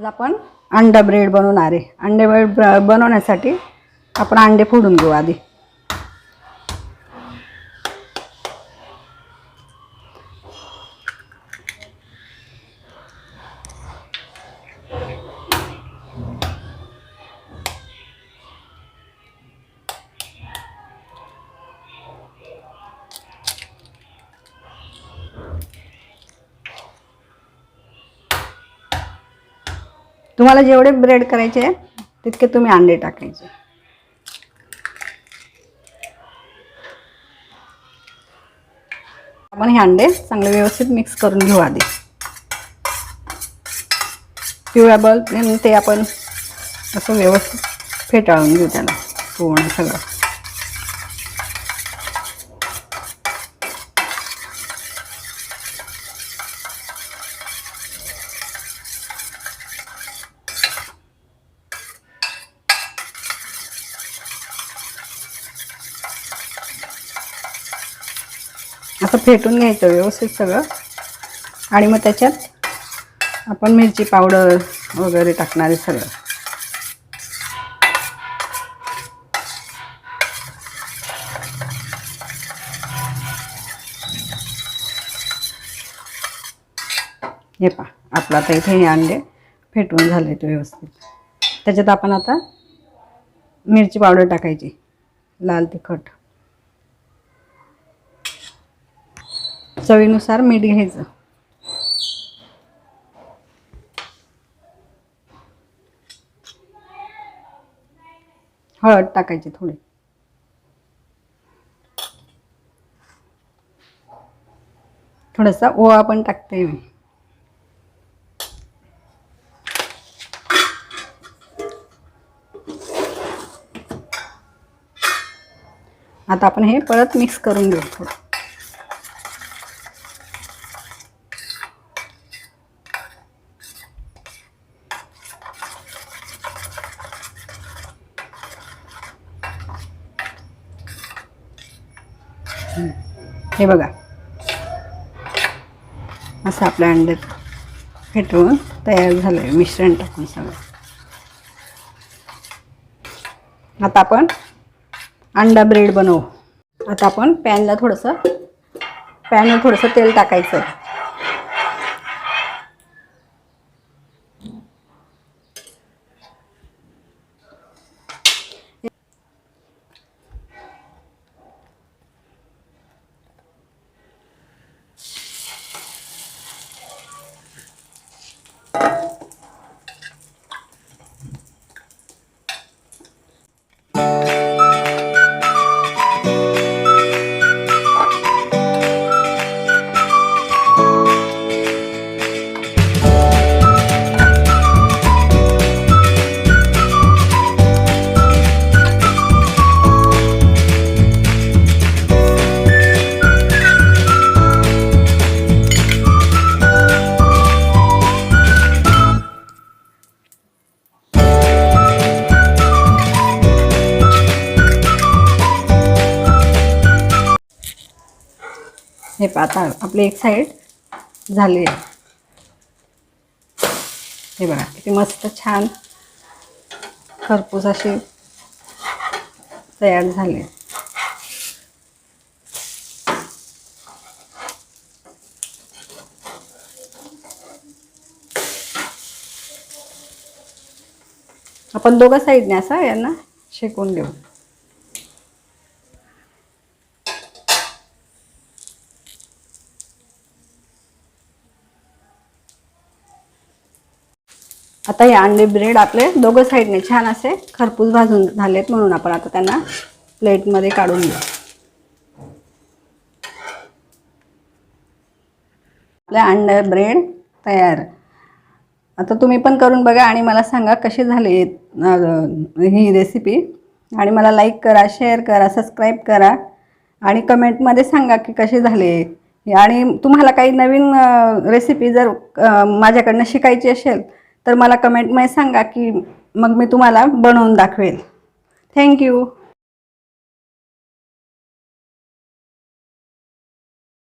आज आपण अंडा ब्रेड बनवणार आहे। अंडे ब्रेड बनवण्यासाठी आपण अंडे फोडून घेऊ आधी। तुम्हाला जेवढे ब्रेड करायचे तितके तुम्ही अंडे टाकायचे। आपण हे अंडे चांगले व्यवस्थित मिक्स करून घेऊ आधी। पिवळा बल्ब ते आपण असं व्यवस्थित फेटाळून घेऊ त्याला पूर्ण सगळं। असं फेटून घ्यायचं व्यवस्थित सगळं आणि मग त्याच्यात आपण मिरची पावडर वगैरे टाकणार आहे सगळं। हे पहा आपलं आता इथे हे अंडे फेटून झाले ते व्यवस्थित। त्याच्यात आपण आता मिरची पावडर टाकायची, लाल तिखट, चवीनुसार मीठ घ्यायचं, हळद टाकायची थोडी, थोडासा ओवा पण टाकते मी। आता आपण हे परत मिक्स करून घेऊ थोडं। हे बघा असं आपल्या अंडे फेटवून तयार झालंय मिश्रण टाकून सगळं। आता आपण अंडा ब्रेड बनवू। आता आपण पॅनवर थोडंसं तेल टाकायचं। हे आता आपली एक साइड झाली आहे। हे बघा किती मस्त छान खरपूस अशी तयार झाली। आपण दोघं साइडने असं यांना शेकून घेऊ। आता हे अंडे ब्रेड आपले दोघं साइडने छान असे खरपूस भाजून झालेत, म्हणून आपण आता त्यांना प्लेटमध्ये काढून घेऊ। आपले अंडे ब्रेड तयार। आता तुम्ही पण करून बघा आणि मला सांगा कशी झाली ही रेसिपी। आणि मला लाईक करा, शेअर करा, सबस्क्राईब करा आणि कमेंटमध्ये सांगा की कशी झाली। आणि तुम्हाला काही नवीन रेसिपी जर माझ्याकडनं शिकायची असेल तर मला कमेंटमध्ये सांगा की मग मी तुम्हाला बनवून दाखवेल। थँक्यू।